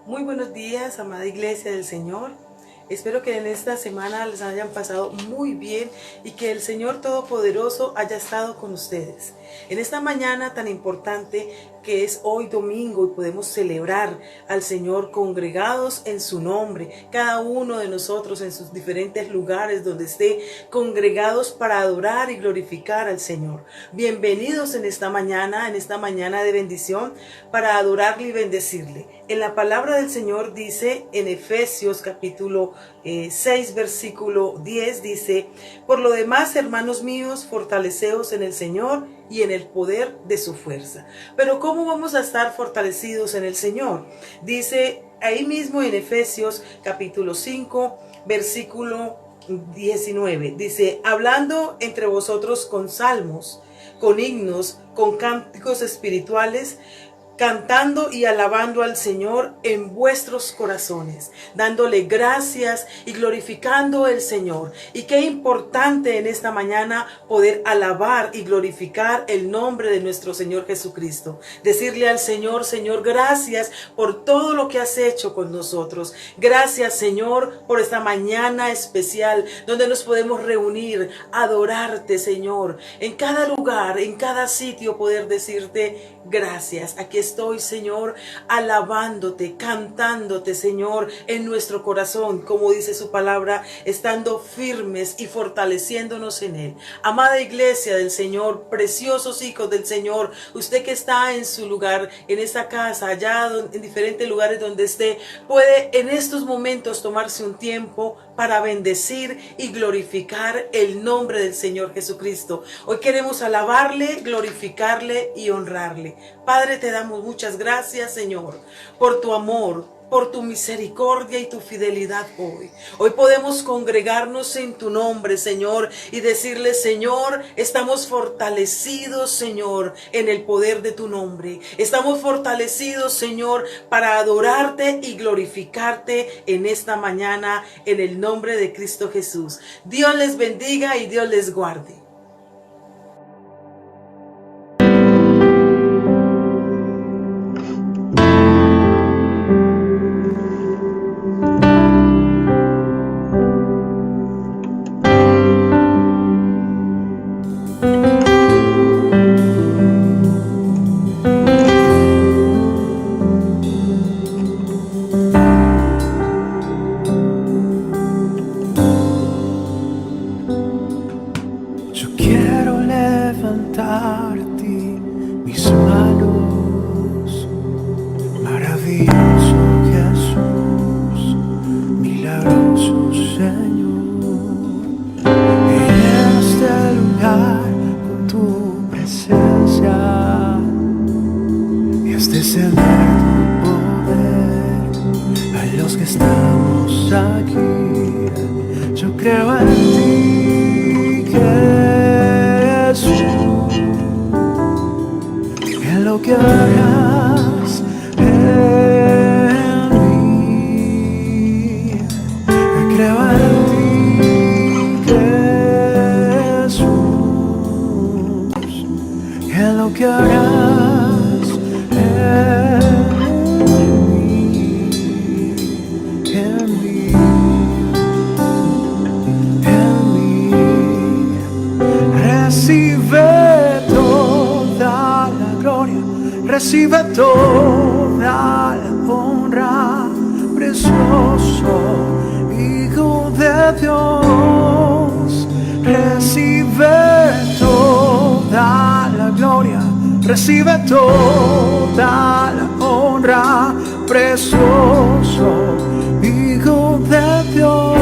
Muy buenos días, amada Iglesia del Señor. Espero que en esta semana les hayan pasado muy bien y que el Señor Todopoderoso haya estado con ustedes. En esta mañana tan importante que es hoy domingo y podemos celebrar al Señor congregados en su nombre, cada uno de nosotros en sus diferentes lugares donde esté, congregados para adorar y glorificar al Señor. Bienvenidos en esta mañana de bendición, para adorarle y bendecirle. En la palabra del Señor dice en Efesios capítulo 6 versículo 10, dice: por lo demás, hermanos míos, fortaleceos en el Señor y en el poder de su fuerza. Pero ¿cómo vamos a estar fortalecidos en el Señor? Dice ahí mismo en Efesios capítulo 5 versículo 19, dice: hablando entre vosotros con salmos, con himnos, con cánticos espirituales, cantando y alabando al Señor en vuestros corazones, dándole gracias y glorificando al Señor. Y qué importante en esta mañana poder alabar y glorificar el nombre de nuestro Señor Jesucristo. Decirle al Señor: Señor, gracias por todo lo que has hecho con nosotros. Gracias, Señor, por esta mañana especial donde nos podemos reunir, adorarte, Señor. En cada lugar, en cada sitio, poder decirte gracias. Aquí estoy, Señor, alabándote, cantándote, Señor, en nuestro corazón, como dice su palabra, estando firmes y fortaleciéndonos en Él. Amada Iglesia del Señor, preciosos hijos del Señor, usted que está en su lugar, en esta casa, allá en diferentes lugares donde esté, puede en estos momentos tomarse un tiempo para bendecir y glorificar el nombre del Señor Jesucristo. Hoy queremos alabarle, glorificarle y honrarle. Padre, te damos muchas gracias, Señor, por tu amor, por tu misericordia y tu fidelidad hoy. Hoy podemos congregarnos en tu nombre, Señor, y decirle: Señor, estamos fortalecidos, Señor, en el poder de tu nombre. Estamos fortalecidos, Señor, para adorarte y glorificarte en esta mañana, en el nombre de Cristo Jesús. Dios les bendiga y Dios les guarde. que estamos aquí, yo creo en ti, Jesús, en lo que hagas en mí. Yo creo en ti, Jesús, en lo que harás en mí, en mí, en mí. Recibe toda la gloria, recibe toda la honra, precioso Hijo de Dios. Recibe toda la gloria, recibe toda la honra, precioso Hijo de Dios.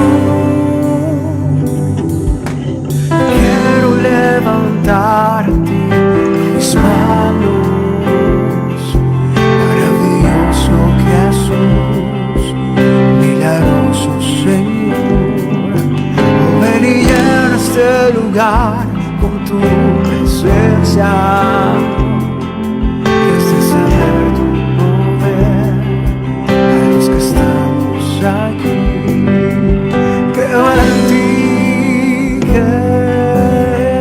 Quiero levantar a ti mis manos, maravilloso Jesús, milagroso Señor. Ven y llena este lugar con tu presencia, y haces saber tu poder a los que estamos aquí. Creo en ti,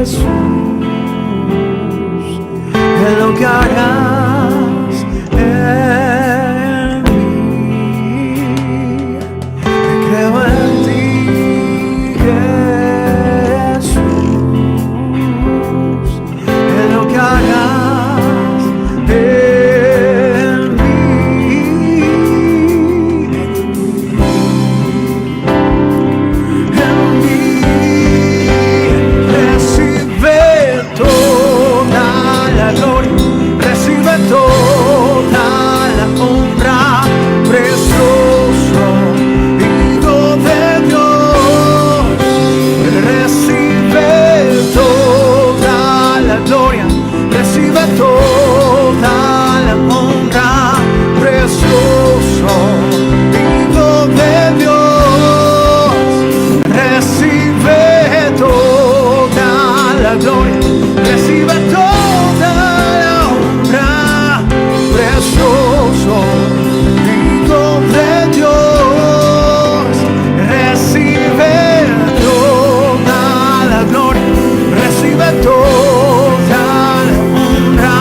Jesús, en lo que harás en mí. Creo en ti, Jesús, en lo que harás en mí, en mí. Recibe toda la gloria, recibe toda la honra, precioso Hijo de Dios. Recibe toda la gloria, recibe toda la honra, precioso Hijo de Dios. Recibe toda la gloria, recibe toda la honra, precioso Hijo de Dios. Recibe toda la gloria, recibe toda la honra,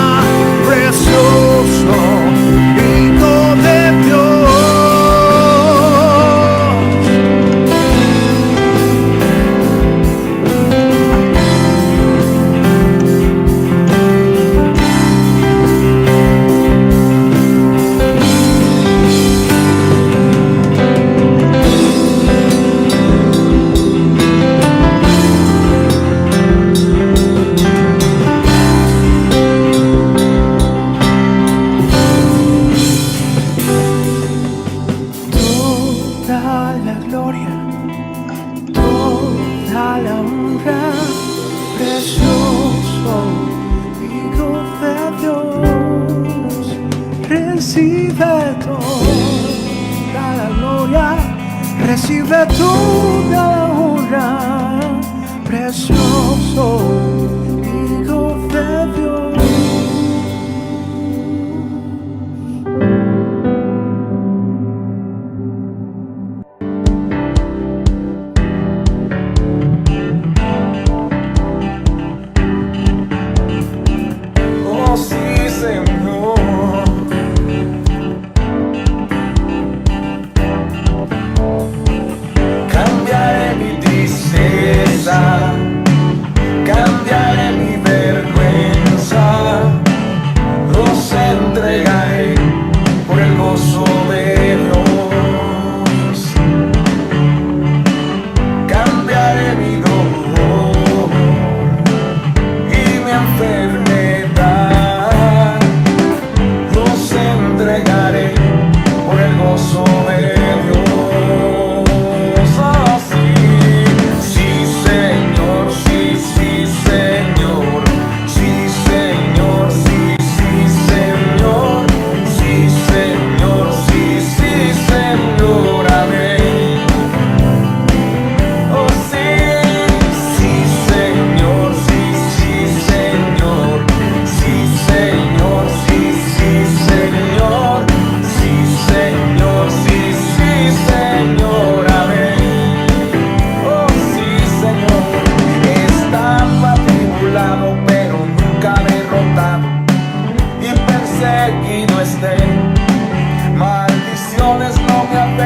precioso Hijo de Dios. Toda la gloria, toda la honra, precioso Hijo de Dios. Recibe toda la gloria, recibe toda la honra, precioso Hijo de Dios. Oh sí, Señor. Cambiaré mi tristeza, cambiaré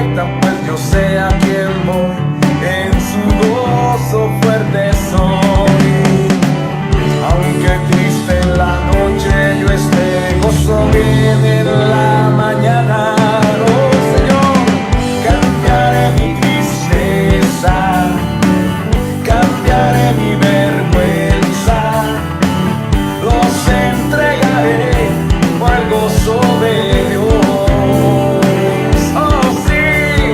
gaita, pues yo sé a quién voy, en su gozo fuerte soy. Aunque triste en la noche yo esté, gozo viene en la mañana. Oh Señor, cambiaré mi tristeza, cambiaré mi vergüenza, los entregaré por el gozo de Dios. Oh sí,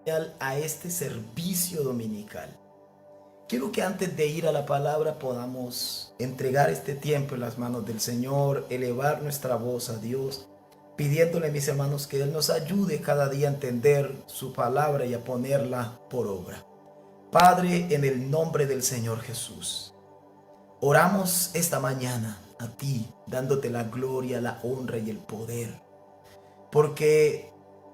a este servicio dominical. Quiero que antes de ir a la palabra podamos entregar este tiempo en las manos del Señor, elevar nuestra voz a Dios, pidiéndole, mis hermanos, que Él nos ayude cada día a entender su palabra y a ponerla por obra. Padre, en el nombre del Señor Jesús, oramos esta mañana a ti, dándote la gloria, la honra y el poder, porque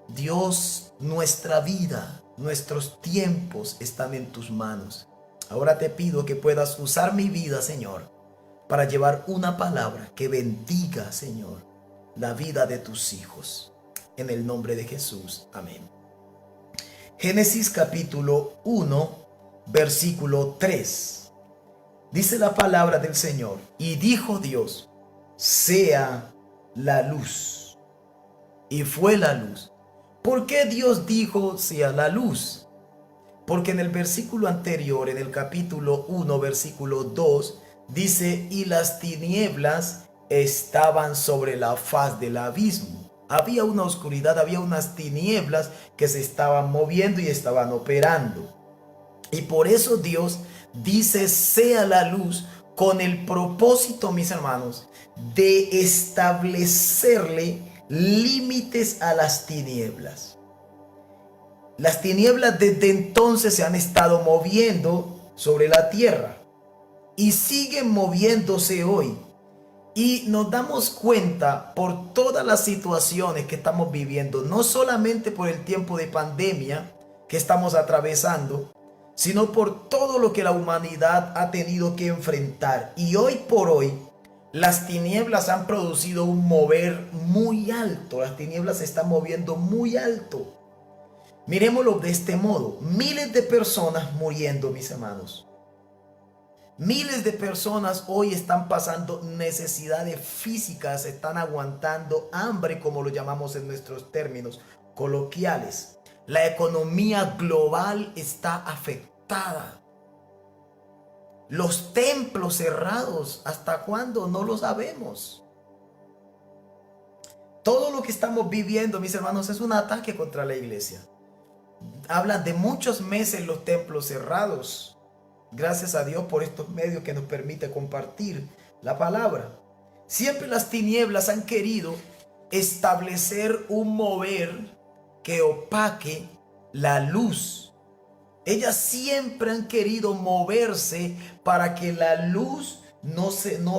Dios, nuestra vida, nuestros tiempos están en tus manos. Ahora te pido que puedas usar mi vida, Señor, para llevar una palabra que bendiga, Señor, la vida de tus hijos. En el nombre de Jesús. Amén. Génesis capítulo 1, versículo 3. Dice la palabra del Señor: y dijo Dios, sea la luz. Y fue la luz. ¿Por qué Dios dijo sea la luz? Porque en el versículo anterior, en el capítulo 1, versículo 2, dice: y las tinieblas estaban sobre la faz del abismo. Había una oscuridad, había unas tinieblas que se estaban moviendo y estaban operando. Y por eso Dios dice sea la luz, con el propósito, mis hermanos, de establecerle límites a las tinieblas. Las tinieblas desde entonces se han estado moviendo sobre la tierra y siguen moviéndose hoy. Y nos damos cuenta por todas las situaciones que estamos viviendo, no solamente por el tiempo de pandemia que estamos atravesando, sino por todo lo que la humanidad ha tenido que enfrentar. Y hoy por hoy, las tinieblas han producido un mover muy alto. Las tinieblas se están moviendo muy alto. Miremoslo de este modo: miles de personas muriendo, mis hermanos. Miles de personas hoy están pasando necesidades físicas, están aguantando hambre, como lo llamamos en nuestros términos coloquiales. La economía global está afectada. Los templos cerrados, ¿hasta cuándo? No lo sabemos. Todo lo que estamos viviendo, mis hermanos, es un ataque contra la iglesia. Hablan de muchos meses los templos cerrados. Gracias a Dios por estos medios que nos permite compartir la palabra. Siempre las tinieblas han querido establecer un mover que opaque la luz. Ellas siempre han querido moverse para que la luz no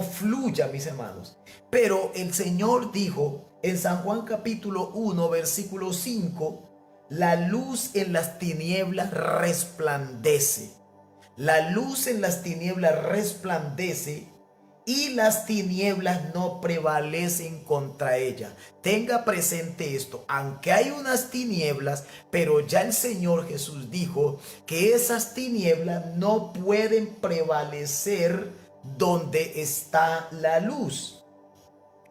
fluya, mis hermanos. Pero el Señor dijo en San Juan capítulo 1, versículo 5: la luz en las tinieblas resplandece. La luz en las tinieblas resplandece y las tinieblas no prevalecen contra ella. Tenga presente esto: aunque hay unas tinieblas, pero ya el Señor Jesús dijo que esas tinieblas no pueden prevalecer donde está la luz.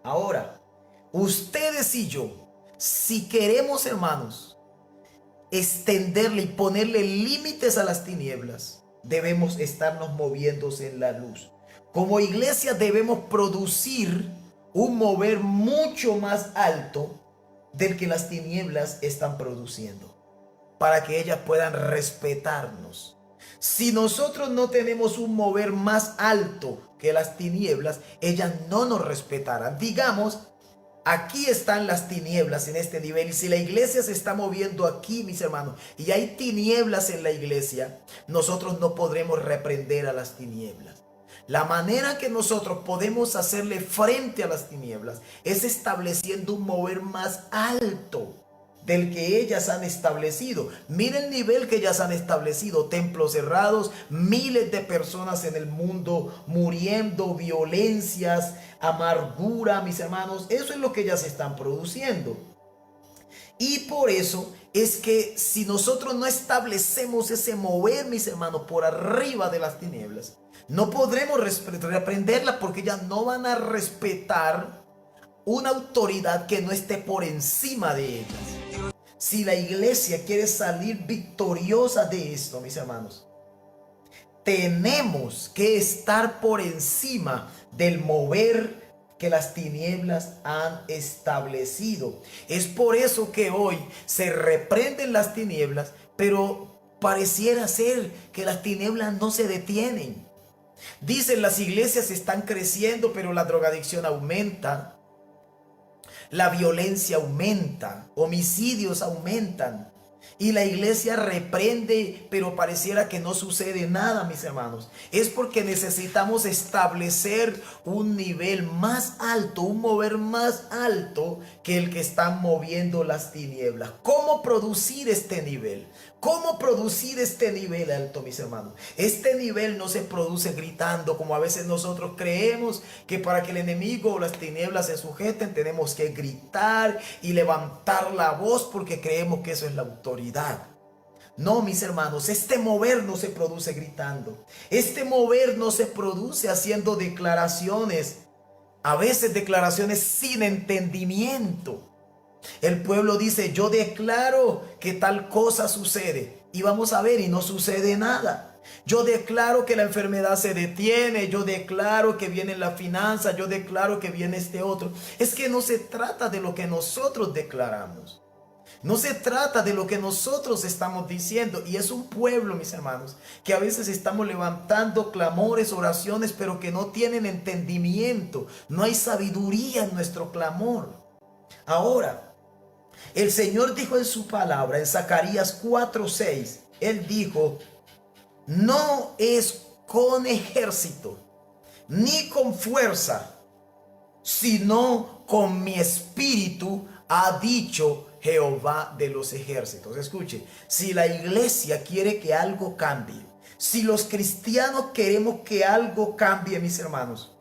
Ahora, ustedes y yo, si queremos, hermanos, extenderle y ponerle límites a las tinieblas, debemos estarnos moviéndose en la luz. Como iglesia debemos producir un mover mucho más alto del que las tinieblas están produciendo, para que ellas puedan respetarnos. Si nosotros no tenemos un mover más alto que las tinieblas, ellas no nos respetarán. Digamos, aquí están las tinieblas en este nivel, y si la iglesia se está moviendo aquí, mis hermanos, y hay tinieblas en la iglesia, nosotros no podremos reprender a las tinieblas. La manera que nosotros podemos hacerle frente a las tinieblas es estableciendo un mover más alto del que ellas han establecido. Mira el nivel que ellas han establecido: templos cerrados, miles de personas en el mundo muriendo, violencias, amargura, mis hermanos. Eso es lo que ellas están produciendo. Y por eso es que si nosotros no establecemos ese mover, mis hermanos, por arriba de las tinieblas, no podremos reprenderlas, porque ellas no van a respetar una autoridad que no esté por encima de ellas. Si la iglesia quiere salir victoriosa de esto, mis hermanos, tenemos que estar por encima del mover que las tinieblas han establecido. Es por eso que hoy se reprenden las tinieblas, pero pareciera ser que las tinieblas no se detienen. Dicen, las iglesias están creciendo, pero la drogadicción aumenta, la violencia aumenta, homicidios aumentan. Y la iglesia reprende, pero pareciera que no sucede nada, mis hermanos. Es porque necesitamos establecer un nivel más alto, un mover más alto que el que están moviendo las tinieblas. ¿Cómo producir este nivel? ¿Cómo producir este nivel alto, mis hermanos? Este nivel no se produce gritando, como a veces nosotros creemos que para que el enemigo o las tinieblas se sujeten tenemos que gritar y levantar la voz porque creemos que eso es la autoridad. No, mis hermanos, este mover no se produce gritando. Este mover no se produce haciendo declaraciones, a veces declaraciones sin entendimiento. El pueblo dice, yo declaro que tal cosa sucede. Y vamos a ver, y no sucede nada. Yo declaro que la enfermedad se detiene. Yo declaro que viene la finanza. Yo declaro que viene este otro. Es que no se trata de lo que nosotros declaramos. No se trata de lo que nosotros estamos diciendo. Y es un pueblo, mis hermanos, que a veces estamos levantando clamores, oraciones, pero que no tienen entendimiento. No hay sabiduría en nuestro clamor. Ahora, el Señor dijo en su palabra, en Zacarías 4:6, Él dijo, no es con ejército, ni con fuerza, sino con mi espíritu, ha dicho Jehová de los ejércitos. Escuche, si la iglesia quiere que algo cambie, si los cristianos queremos que algo cambie, mis hermanos,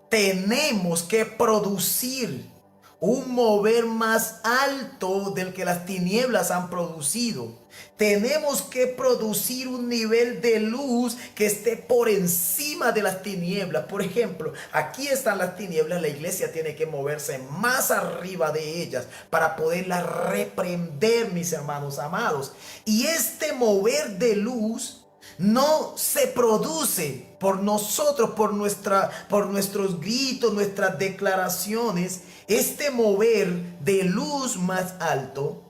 tenemos que producir un mover más alto del que las tinieblas han producido. Tenemos que producir un nivel de luz que esté por encima de las tinieblas. Por ejemplo, aquí están las tinieblas, la iglesia tiene que moverse más arriba de ellas para poderlas reprender, mis hermanos amados. Y este mover de luz no se produce por nosotros, por nuestros gritos, nuestras declaraciones. Este mover de luz más alto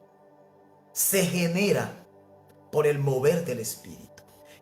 se genera por el mover del Espíritu.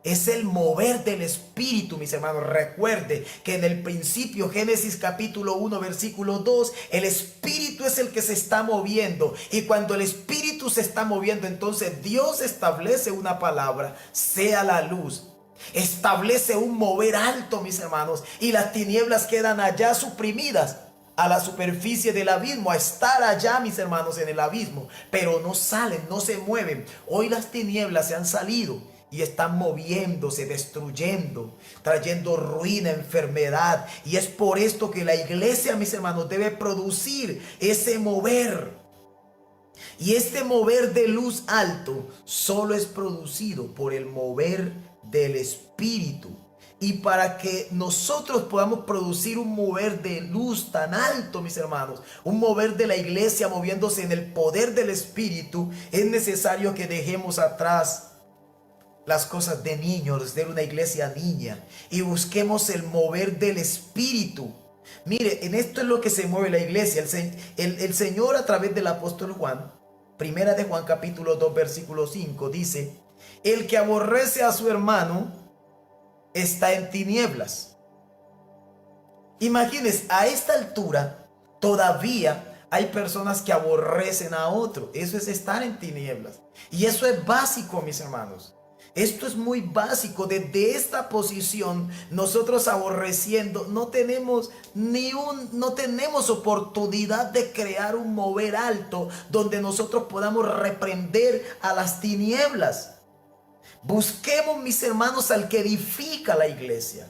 Es el mover del Espíritu, mis hermanos. Recuerde que en el principio, Génesis capítulo 1, versículo 2, el Espíritu es el que se está moviendo. Y cuando el Espíritu se está moviendo, entonces Dios establece una palabra, sea la luz. Establece un mover alto, mis hermanos. Y las tinieblas quedan allá suprimidas a la superficie del abismo, a estar allá, mis hermanos, en el abismo. Pero no salen, no se mueven. Hoy las tinieblas se han salido y están moviéndose, destruyendo, trayendo ruina, enfermedad. Y es por esto que la iglesia, mis hermanos, debe producir ese mover. Y este mover de luz alto solo es producido por el mover del Espíritu. Y para que nosotros podamos producir un mover de luz tan alto, mis hermanos, un mover de la iglesia moviéndose en el poder del Espíritu, es necesario que dejemos atrás las cosas de niños, de una iglesia niña, y busquemos el mover del Espíritu. Mire, en esto es lo que se mueve la iglesia. El Señor, a través del apóstol Juan, primera de Juan capítulo 2 versículo 5, dice: el que aborrece a su hermano está en tinieblas. Imagínense, a esta altura todavía hay personas que aborrecen a otro. Eso es estar en tinieblas. Y eso es básico, mis hermanos. Esto es muy básico. Desde esta posición, nosotros aborreciendo, no tenemos oportunidad de crear un mover alto donde nosotros podamos reprender a las tinieblas. Busquemos, mis hermanos, al que edifica la iglesia.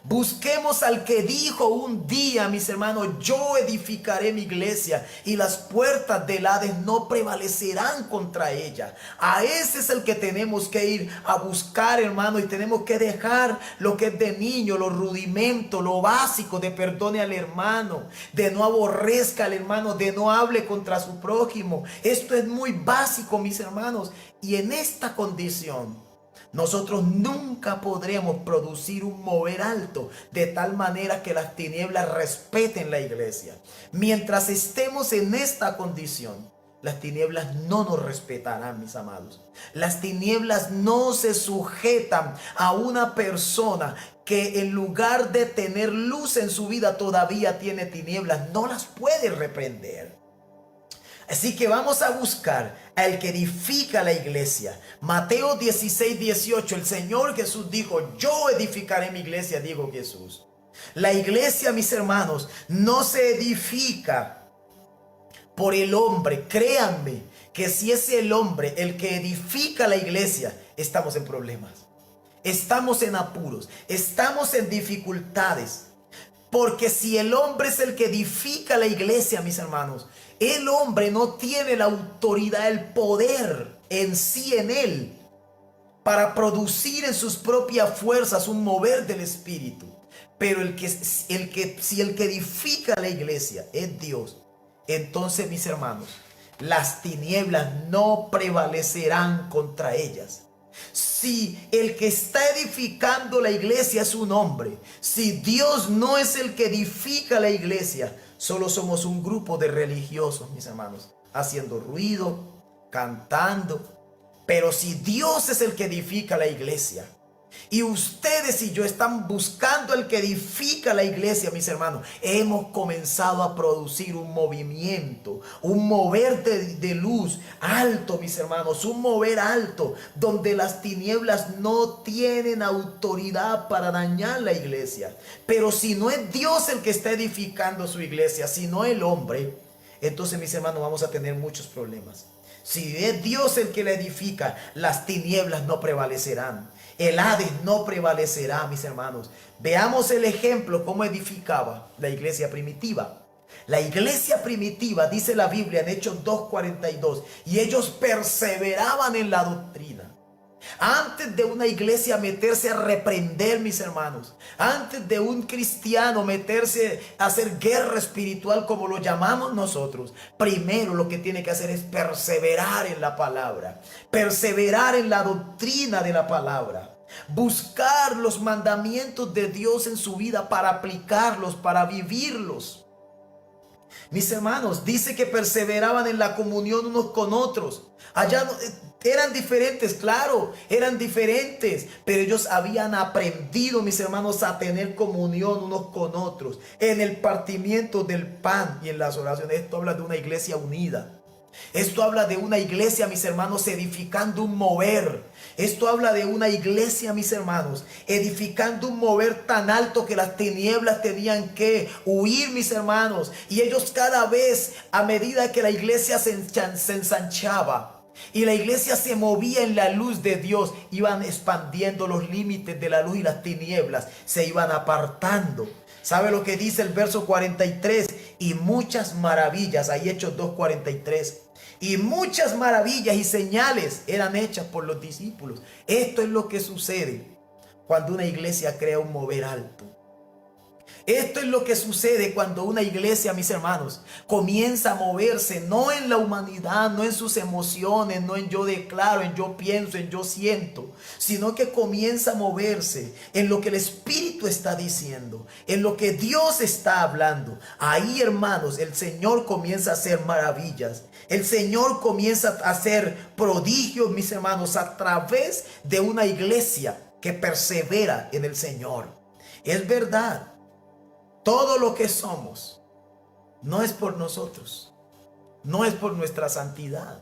Busquemos al que dijo un día, mis hermanos: yo edificaré mi iglesia y las puertas del Hades no prevalecerán contra ella. A ese es el que tenemos que ir a buscar, hermano, y tenemos que dejar lo que es de niño, los rudimentos, lo básico de perdone al hermano, de no aborrezca al hermano, de no hable contra su prójimo. Esto es muy básico, mis hermanos, y en esta condición nosotros nunca podremos producir un mover alto de tal manera que las tinieblas respeten la iglesia. Mientras estemos en esta condición, las tinieblas no nos respetarán, mis amados. Las tinieblas no se sujetan a una persona que en lugar de tener luz en su vida todavía tiene tinieblas. No las puede reprender. Así que vamos a buscar al que edifica la iglesia. Mateo 16, 18. El Señor Jesús dijo: yo edificaré mi iglesia, dijo Jesús. La iglesia, mis hermanos, no se edifica por el hombre. Créanme que si es el hombre el que edifica la iglesia, estamos en problemas, estamos en apuros, estamos en dificultades. Porque si el hombre es el que edifica la iglesia, mis hermanos, el hombre no tiene la autoridad, el poder en sí, en él, para producir en sus propias fuerzas un mover del Espíritu. Pero si el que edifica la iglesia es Dios, entonces, mis hermanos, las tinieblas no prevalecerán contra ellas. Si el que está edificando la iglesia es un hombre, si Dios no es el que edifica la iglesia, solo somos un grupo de religiosos, mis hermanos, haciendo ruido, cantando. Pero si Dios es el que edifica la iglesia, y ustedes y yo están buscando al que edifica la iglesia, mis hermanos, hemos comenzado a producir un movimiento, un mover de luz alto, mis hermanos, un mover alto donde las tinieblas no tienen autoridad para dañar la iglesia. Pero si no es Dios el que está edificando su iglesia, sino el hombre, entonces, mis hermanos, vamos a tener muchos problemas. Si es Dios el que la edifica, las tinieblas no prevalecerán. El Hades no prevalecerá, mis hermanos. Veamos el ejemplo cómo edificaba la iglesia primitiva. La iglesia primitiva, dice la Biblia en Hechos 2:42, y ellos perseveraban en la doctrina. Antes de una iglesia meterse a reprender, mis hermanos, antes de un cristiano meterse a hacer guerra espiritual como lo llamamos nosotros, primero lo que tiene que hacer es perseverar en la palabra, perseverar en la doctrina de la palabra, buscar los mandamientos de Dios en su vida para aplicarlos, para vivirlos. Mis hermanos, dice que perseveraban en la comunión unos con otros. Allá eran diferentes, claro, eran diferentes, pero ellos habían aprendido, mis hermanos, a tener comunión unos con otros, en el partimiento del pan y en las oraciones. Esto habla de una iglesia unida. Esto habla de una iglesia, mis hermanos, edificando un mover. Esto habla de una iglesia, mis hermanos, edificando un mover tan alto que las tinieblas tenían que huir, mis hermanos. Y ellos cada vez, a medida que la iglesia se ensanchaba y la iglesia se movía en la luz de Dios, iban expandiendo los límites de la luz y las tinieblas se iban apartando. ¿Sabe lo que dice el verso 43? Y muchas maravillas, ahí Hechos 2:43. Y muchas maravillas y señales eran hechas por los discípulos. Esto es lo que sucede cuando una iglesia crea un mover alto. Esto es lo que sucede cuando una iglesia, mis hermanos, comienza a moverse, no en la humanidad, no en sus emociones, no en yo declaro, en yo pienso, en yo siento, sino que comienza a moverse en lo que el Espíritu está diciendo, en lo que Dios está hablando. Ahí, hermanos, el Señor comienza a hacer maravillas. El Señor comienza a hacer prodigios, mis hermanos, a través de una iglesia que persevera en el Señor. Es verdad. Todo lo que somos no es por nosotros, no es por nuestra santidad,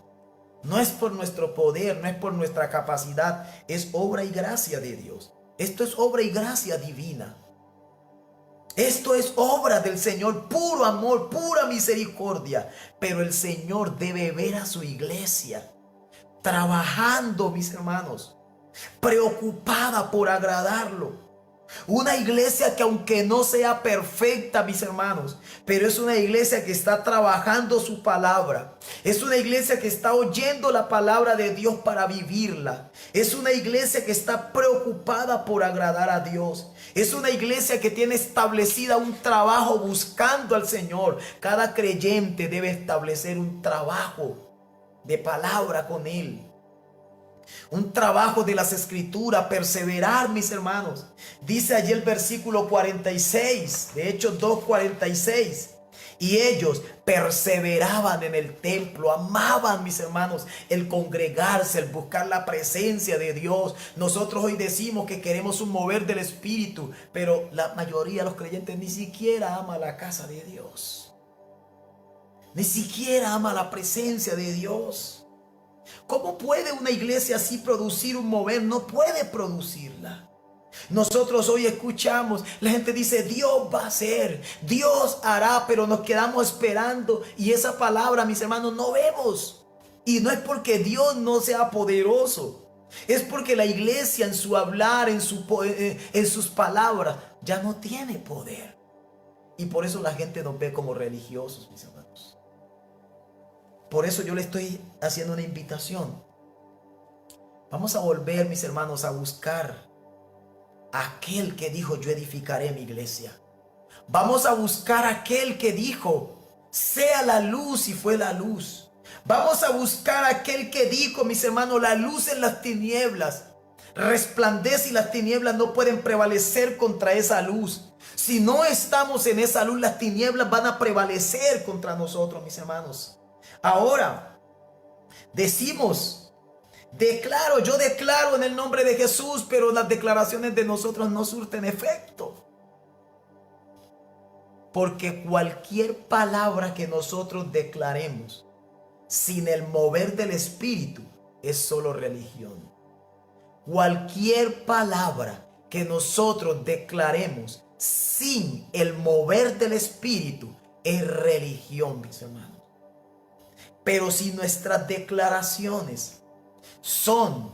no es por nuestro poder, no es por nuestra capacidad, es obra y gracia de Dios. Esto es obra y gracia divina. Esto es obra del Señor, puro amor, pura misericordia. Pero el Señor debe ver a su iglesia trabajando, mis hermanos, preocupada por agradarlo. Una iglesia que aunque no sea perfecta, mis hermanos, pero es una iglesia que está trabajando su palabra. Es una iglesia que está oyendo la palabra de Dios para vivirla. Es una iglesia que está preocupada por agradar a Dios. Es una iglesia que tiene establecida un trabajo buscando al Señor. Cada creyente debe establecer un trabajo de palabra con Él. Un trabajo de las escrituras, perseverar, mis hermanos. Dice allí el versículo 46 de Hechos 2:46. Y ellos perseveraban en el templo, amaban, mis hermanos, el congregarse, el buscar la presencia de Dios. Nosotros hoy decimos que queremos un mover del Espíritu, pero la mayoría de los creyentes ni siquiera ama la casa de Dios. Ni siquiera ama la presencia de Dios. ¿Cómo puede una iglesia así producir un mover? No puede producirla. Nosotros hoy escuchamos, la gente dice Dios va a hacer, Dios hará, pero nos quedamos esperando y esa palabra, mis hermanos, no vemos. Y no es porque Dios no sea poderoso, es porque la iglesia en su hablar, en sus palabras, ya no tiene poder. Y por eso la gente nos ve como religiosos, mis hermanos. Por eso yo le estoy haciendo una invitación. Vamos a volver, mis hermanos, a buscar aquel que dijo, yo edificaré mi iglesia. Vamos a buscar aquel que dijo, sea la luz, y fue la luz. Vamos a buscar aquel que dijo, mis hermanos, la luz en las tinieblas resplandece y las tinieblas no pueden prevalecer contra esa luz. Si no estamos en esa luz, las tinieblas van a prevalecer contra nosotros, mis hermanos. Ahora, decimos, yo declaro en el nombre de Jesús, pero las declaraciones de nosotros no surten efecto. Porque cualquier palabra que nosotros declaremos sin el mover del Espíritu es solo religión. Cualquier palabra que nosotros declaremos sin el mover del Espíritu es religión, mis hermanos. Pero si nuestras declaraciones son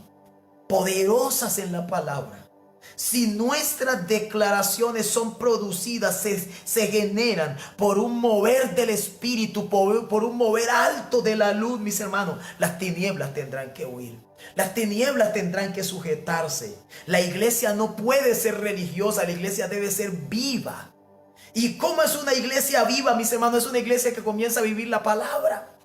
poderosas en la palabra, si nuestras declaraciones son producidas, se generan por un mover del Espíritu, por un mover alto de la luz, mis hermanos, las tinieblas tendrán que huir. Las tinieblas tendrán que sujetarse. La iglesia no puede ser religiosa, la iglesia debe ser viva. ¿Y cómo es una iglesia viva, mis hermanos? Es una iglesia que comienza a vivir la palabra.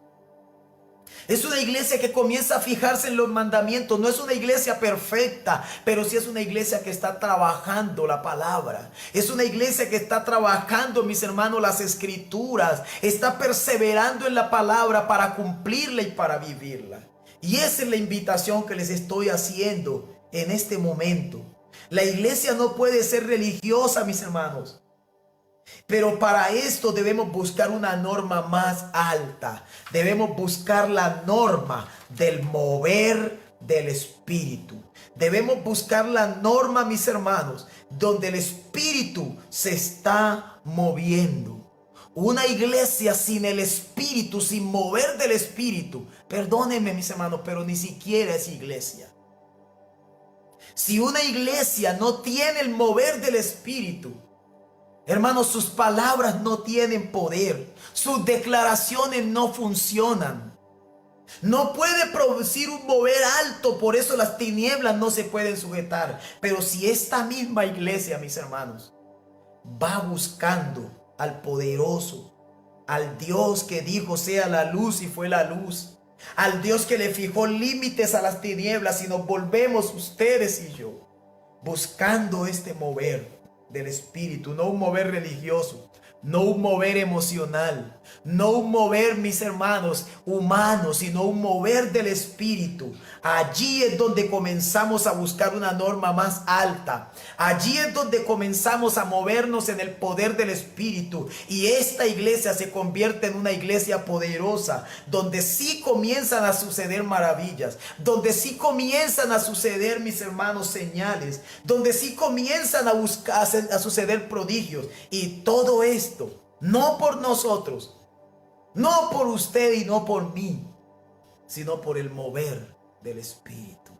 Es una iglesia que comienza a fijarse en los mandamientos. No es una iglesia perfecta, pero sí es una iglesia que está trabajando la palabra. Es una iglesia que está trabajando, mis hermanos, las escrituras. Está perseverando en la palabra para cumplirla y para vivirla. Y esa es la invitación que les estoy haciendo en este momento. La iglesia no puede ser religiosa, mis hermanos. Pero para esto debemos buscar una norma más alta. Debemos buscar la norma del mover del Espíritu. Debemos buscar la norma, mis hermanos, donde el Espíritu se está moviendo. Una iglesia sin el Espíritu, sin mover del Espíritu, perdónenme, mis hermanos, pero ni siquiera es iglesia. Si una iglesia no tiene el mover del Espíritu, hermanos, sus palabras no tienen poder. Sus declaraciones no funcionan. No puede producir un mover alto, por eso las tinieblas no se pueden sujetar. Pero si esta misma iglesia, mis hermanos, va buscando al poderoso, al Dios que dijo sea la luz y fue la luz, al Dios que le fijó límites a las tinieblas, y nos volvemos ustedes y yo buscando este mover del Espíritu, no un mover religioso, no un mover emocional, no un mover, mis hermanos, humano, sino un mover del Espíritu. Allí es donde comenzamos a buscar una norma más alta. Allí es donde comenzamos a movernos en el poder del Espíritu. Y esta iglesia se convierte en una iglesia poderosa, donde sí comienzan a suceder maravillas, donde sí comienzan a suceder, mis hermanos, señales, donde sí comienzan a suceder prodigios. Y todo esto no por nosotros, no por usted y no por mí, sino por el mover del Espíritu.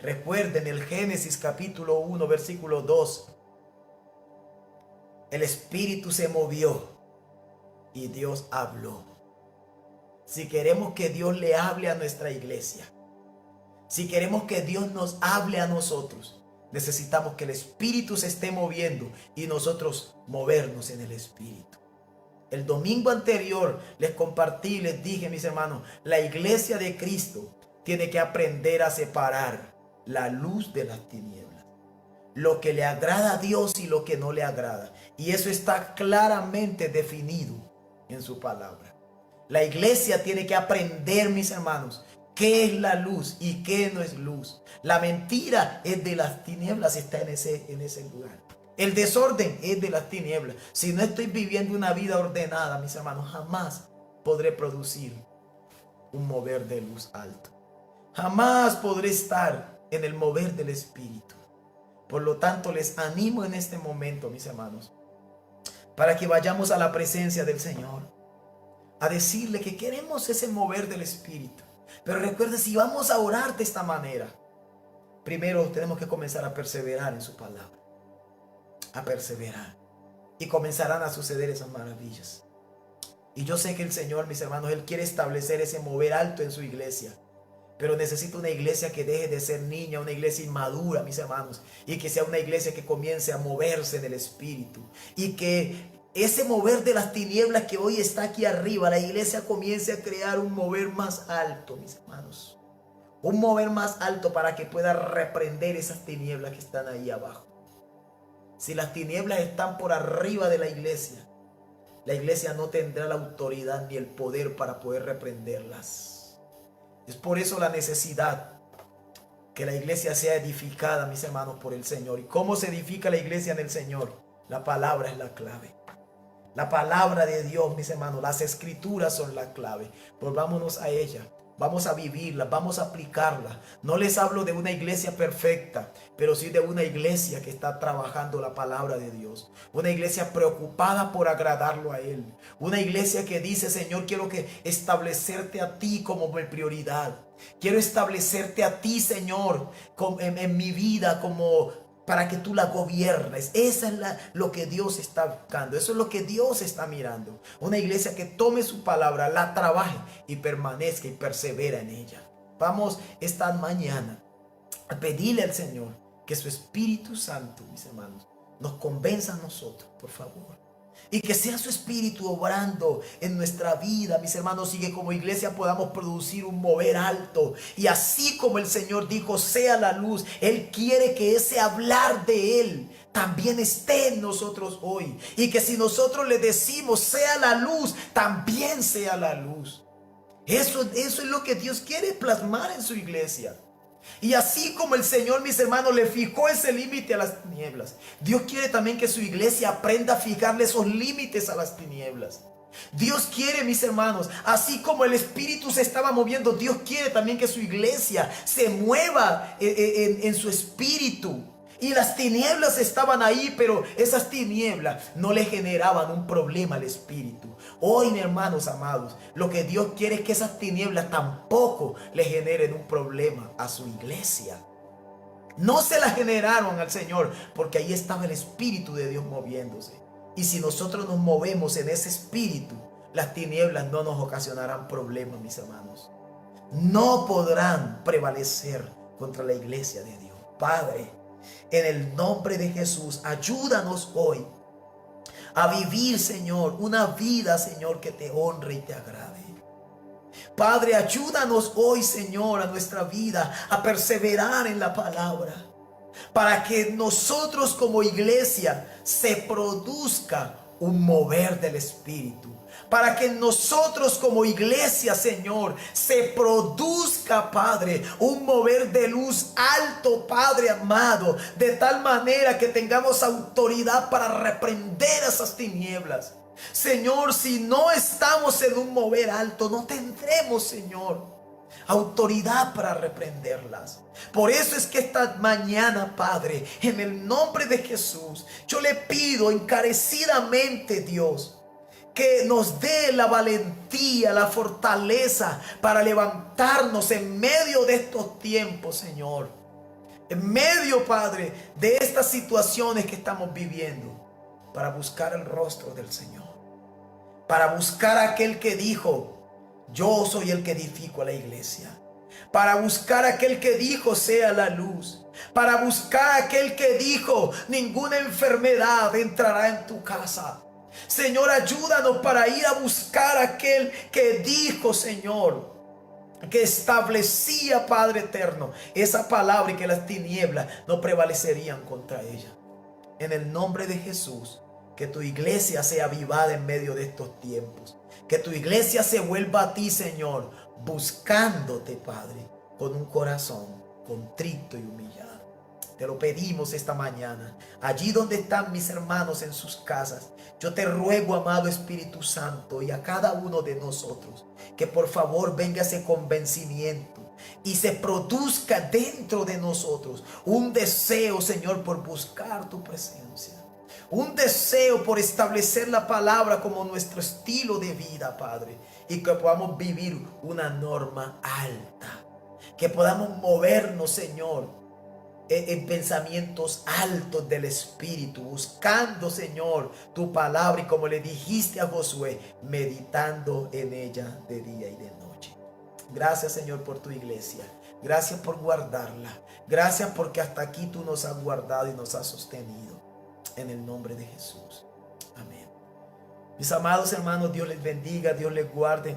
Recuerden el Génesis capítulo 1 versículo 2. El Espíritu se movió y Dios habló. Si queremos que Dios le hable a nuestra iglesia, si queremos que Dios nos hable a nosotros, necesitamos que el Espíritu se esté moviendo y nosotros movernos en el Espíritu. El domingo anterior les compartí, les dije, mis hermanos, la iglesia de Cristo tiene que aprender a separar la luz de las tinieblas, lo que le agrada a Dios y lo que no le agrada. Y eso está claramente definido en su palabra. La iglesia tiene que aprender, mis hermanos, qué es la luz y qué no es luz. La mentira es de las tinieblas, está en ese lugar. El desorden es de las tinieblas. Si no estoy viviendo una vida ordenada, mis hermanos, jamás podré producir un mover de luz alto. Jamás podré estar en el mover del Espíritu. Por lo tanto, les animo en este momento, mis hermanos, para que vayamos a la presencia del Señor, a decirle que queremos ese mover del Espíritu. Pero recuerden, si vamos a orar de esta manera, primero tenemos que comenzar a perseverar en su palabra. A perseverar. Y comenzarán a suceder esas maravillas. Y yo sé que el Señor, mis hermanos, Él quiere establecer ese mover alto en su iglesia. Pero necesito una iglesia que deje de ser niña, una iglesia inmadura, mis hermanos. Y que sea una iglesia que comience a moverse del Espíritu. Y que ese mover de las tinieblas que hoy está aquí arriba, la iglesia comience a crear un mover más alto, mis hermanos. Un mover más alto para que pueda reprender esas tinieblas que están ahí abajo. Si las tinieblas están por arriba de la iglesia no tendrá la autoridad ni el poder para poder reprenderlas. Es por eso la necesidad que la iglesia sea edificada, mis hermanos, por el Señor. ¿Y cómo se edifica la iglesia en el Señor? La palabra es la clave. La palabra de Dios, mis hermanos, las escrituras son la clave. Volvámonos a ella. Vamos a vivirla, vamos a aplicarla. No les hablo de una iglesia perfecta, pero sí de una iglesia que está trabajando la palabra de Dios. Una iglesia preocupada por agradarlo a Él. Una iglesia que dice: Señor, quiero establecerte a ti como mi prioridad. Quiero establecerte a ti, Señor, en mi vida como para que tú la gobiernes. Esa es lo que Dios está buscando. Eso es lo que Dios está mirando. Una iglesia que tome su palabra, la trabaje y permanezca y persevera en ella. Vamos esta mañana a pedirle al Señor que su Espíritu Santo, mis hermanos, nos convenza a nosotros, por favor. Y que sea su Espíritu obrando en nuestra vida, mis hermanos, y que como iglesia podamos producir un mover alto. Y así como el Señor dijo, sea la luz, Él quiere que ese hablar de Él también esté en nosotros hoy. Y que si nosotros le decimos, sea la luz, también sea la luz. Eso es lo que Dios quiere plasmar en su iglesia. Y así como el Señor, mis hermanos, le fijó ese límite a las tinieblas, Dios quiere también que su iglesia aprenda a fijarle esos límites a las tinieblas. Dios quiere, mis hermanos, así como el Espíritu se estaba moviendo, Dios quiere también que su iglesia se mueva en su espíritu. Y las tinieblas estaban ahí, pero esas tinieblas no le generaban un problema al espíritu. Hoy, mis hermanos amados, lo que Dios quiere es que esas tinieblas tampoco le generen un problema a su iglesia. No se la generaron al Señor, porque ahí estaba el Espíritu de Dios moviéndose. Y si nosotros nos movemos en ese espíritu, las tinieblas no nos ocasionarán problemas, mis hermanos. No podrán prevalecer contra la iglesia de Dios. Padre, en el nombre de Jesús, ayúdanos hoy a vivir, Señor, una vida, Señor, que te honre y te agrade. Padre, ayúdanos hoy, Señor, a nuestra vida a perseverar en la palabra, para que nosotros como iglesia se produzca un mover del Espíritu. Para que nosotros como iglesia, Señor, se produzca, Padre, un mover de luz alto, Padre amado, de tal manera que tengamos autoridad para reprender esas tinieblas. Señor, si no estamos en un mover alto, no tendremos, Señor, autoridad para reprenderlas. Por eso es que esta mañana, Padre, en el nombre de Jesús, yo le pido encarecidamente, Dios, que nos dé la valentía, la fortaleza para levantarnos en medio de estos tiempos, Señor. En medio, Padre, de estas situaciones que estamos viviendo, para buscar el rostro del Señor. Para buscar a aquel que dijo, yo soy el que edifico a la iglesia. Para buscar a aquel que dijo, sea la luz. Para buscar a aquel que dijo, ninguna enfermedad entrará en tu casa. Señor, ayúdanos para ir a buscar a aquel que dijo, Señor, que establecía, Padre eterno, esa palabra y que las tinieblas no prevalecerían contra ella. En el nombre de Jesús, que tu iglesia sea avivada en medio de estos tiempos. Que tu iglesia se vuelva a ti, Señor, buscándote, Padre, con un corazón contrito y humillado. Te lo pedimos esta mañana. Allí donde están mis hermanos en sus casas, yo te ruego, amado Espíritu Santo, y a cada uno de nosotros, que por favor venga ese convencimiento y se produzca dentro de nosotros un deseo, Señor, por buscar tu presencia. Un deseo por establecer la palabra como nuestro estilo de vida, Padre. Y que podamos vivir una norma alta. Que podamos movernos, Señor, en pensamientos altos del Espíritu. Buscando, Señor, tu palabra. Y como le dijiste a Josué, meditando en ella de día y de noche. Gracias, Señor, por tu iglesia. Gracias por guardarla. Gracias porque hasta aquí tú nos has guardado y nos has sostenido. En el nombre de Jesús. Amén. Mis amados hermanos, Dios les bendiga, Dios les guarde.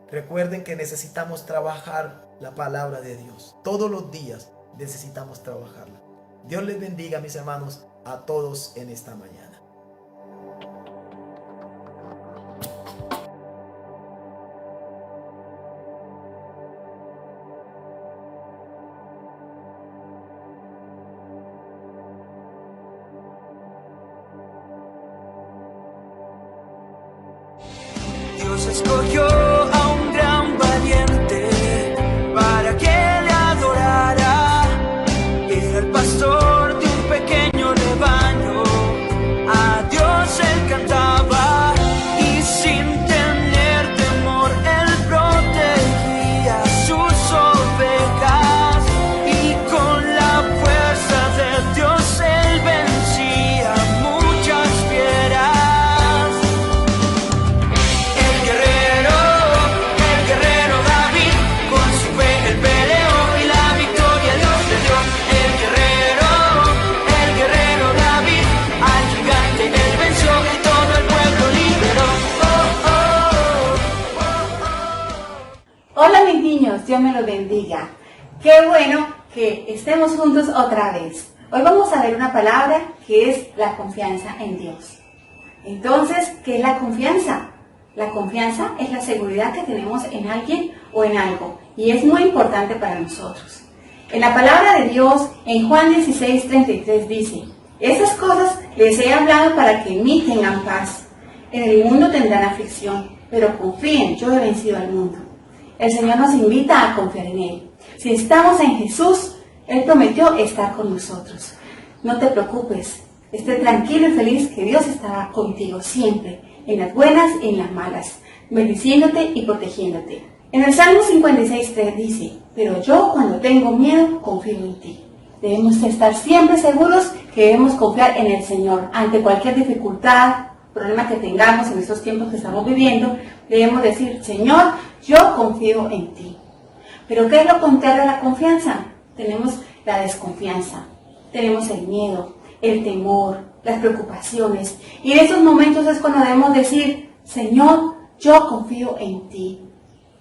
Recuerden que necesitamos trabajar la palabra de Dios. Todos los días necesitamos trabajarla. Dios les bendiga, mis hermanos, a todos en esta mañana. Dios escogió a un gran valiente para que le adorara. Es el pastor de un pequeño rebaño. A Dios él cantaba y sin tener temor él protegía sus ovejas. Y con la fuerza de Dios él vencía muchas fieras. Hola mis niños, Dios me los bendiga. Qué bueno que estemos juntos otra vez. Hoy vamos a ver una palabra que es la confianza en Dios. Entonces, ¿qué es la confianza? La confianza es la seguridad que tenemos en alguien o en algo y es muy importante para nosotros. En la palabra de Dios, en Juan 16:33 dice: esas cosas les he hablado para que en mí tengan paz. En el mundo tendrán aflicción, pero confíen, yo he vencido al mundo. El Señor nos invita a confiar en Él. Si estamos en Jesús, Él prometió estar con nosotros. No te preocupes, esté tranquilo y feliz que Dios estará contigo siempre, en las buenas y en las malas, bendiciéndote y protegiéndote. En el Salmo 56:3 dice: pero yo cuando tengo miedo, confío en ti. Debemos estar siempre seguros que debemos confiar en el Señor. Ante cualquier dificultad, problema que tengamos en estos tiempos que estamos viviendo, debemos decir: Señor, yo confío en ti. Pero ¿qué es lo contrario a la confianza? Tenemos la desconfianza, tenemos el miedo, el temor, las preocupaciones. Y en esos momentos es cuando debemos decir: Señor, yo confío en ti.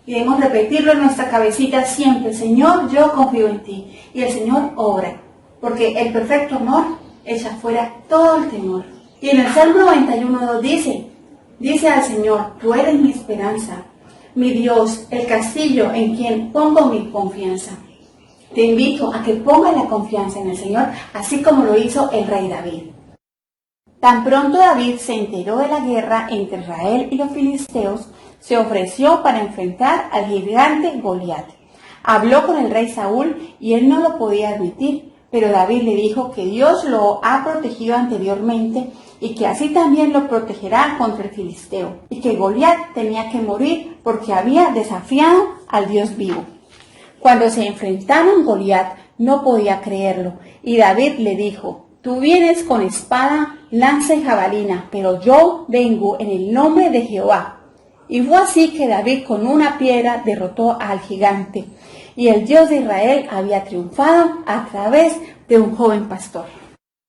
Y debemos repetirlo en nuestra cabecita siempre: Señor, yo confío en ti. Y el Señor obra, porque el perfecto amor echa fuera todo el temor. Y en el Salmo 91:2 dice al Señor: tú eres mi esperanza, mi Dios, el castillo en quien pongo mi confianza. Te invito a que pongas la confianza en el Señor, así como lo hizo el rey David. Tan pronto David se enteró de la guerra entre Israel y los filisteos, se ofreció para enfrentar al gigante Goliat. Habló con el rey Saúl y él no lo podía admitir, pero David le dijo que Dios lo ha protegido anteriormente y que así también lo protegerá contra el filisteo, y que Goliat tenía que morir porque había desafiado al Dios vivo. Cuando se enfrentaron, Goliat no podía creerlo, y David le dijo: tú vienes con espada, lanza y jabalina, pero yo vengo en el nombre de Jehová. Y fue así que David con una piedra derrotó al gigante, y el Dios de Israel había triunfado a través de un joven pastor.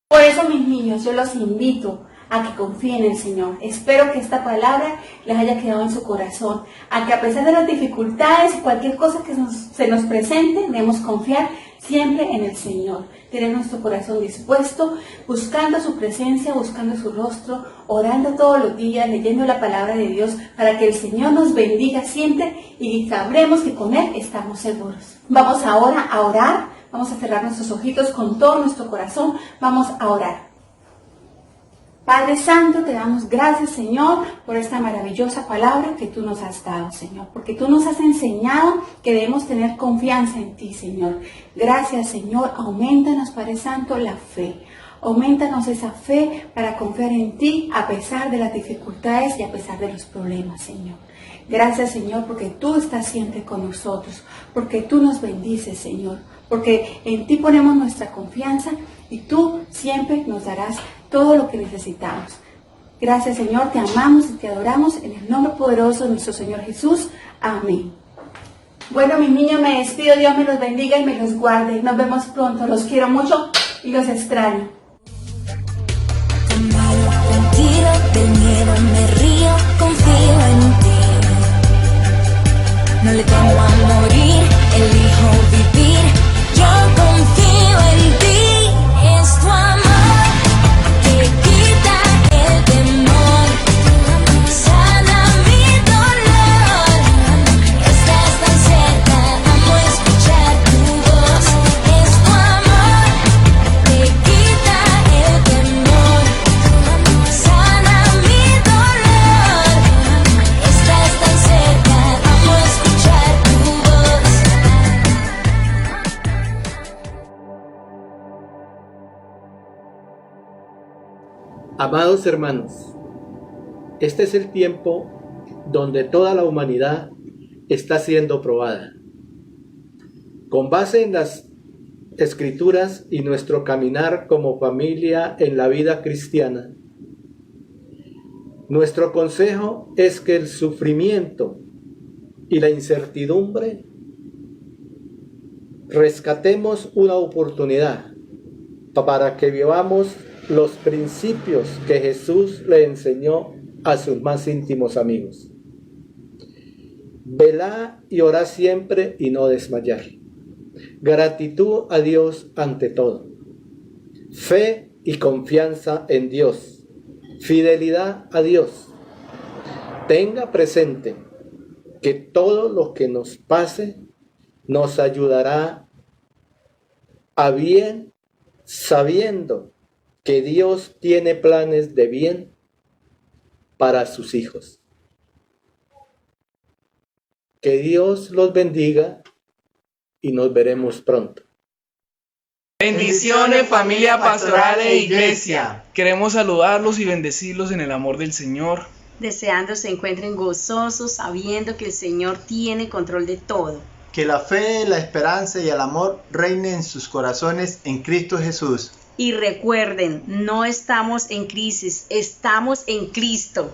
Por eso, mis niños, yo los invito a que confíen en el Señor. Espero que esta palabra les haya quedado en su corazón, a que a pesar de las dificultades y cualquier cosa que se nos presente, debemos confiar siempre en el Señor. Tener nuestro corazón dispuesto, buscando su presencia, buscando su rostro, orando todos los días, leyendo la palabra de Dios, para que el Señor nos bendiga siempre y sabremos que con Él estamos seguros. Vamos ahora a orar, vamos a cerrar nuestros ojitos con todo nuestro corazón, vamos a orar. Padre Santo, te damos gracias, Señor, por esta maravillosa palabra que tú nos has dado, Señor, porque tú nos has enseñado que debemos tener confianza en ti, Señor. Gracias, Señor, aumentanos, Padre Santo, la fe. Aumentanos esa fe para confiar en ti a pesar de las dificultades y a pesar de los problemas, Señor. Gracias, Señor, porque tú estás siempre con nosotros, porque tú nos bendices, Señor, porque en ti ponemos nuestra confianza y tú siempre nos darás todo lo que necesitamos. Gracias, Señor, te amamos y te adoramos en el nombre poderoso de nuestro Señor Jesús. Amén. Bueno, mis niños, me despido. Dios me los bendiga y me los guarde. Nos vemos pronto. Los quiero mucho y los extraño. Tranquilo, del miedo me río, confío en ti. No le temo a morir, elijo vivir. Yo confío en ti. Es tu amor que quita el temor, sana mi dolor. Estás tan cerca, amo escuchar tu voz. Es tu amor que quita el temor, sana mi dolor. Estás tan cerca, amo escuchar tu voz. Amados hermanos, este es el tiempo donde toda la humanidad está siendo probada. Con base en las Escrituras y nuestro caminar como familia en la vida cristiana, nuestro consejo es que el sufrimiento y la incertidumbre rescatemos una oportunidad para que vivamos los principios que Jesús le enseñó a sus más íntimos amigos. Velá y orá siempre y no desmayar. Gratitud a Dios ante todo. Fe y confianza en Dios. Fidelidad a Dios. Tenga presente que todo lo que nos pase nos ayudará a bien, sabiendo que Dios tiene planes de bien para sus hijos. Que Dios los bendiga y nos veremos pronto. Bendiciones, familia pastoral e iglesia. Queremos saludarlos y bendecirlos en el amor del Señor. Deseando se encuentren gozosos, sabiendo que el Señor tiene control de todo. Que la fe, la esperanza y el amor reinen en sus corazones en Cristo Jesús. Y recuerden, no estamos en crisis, estamos en Cristo.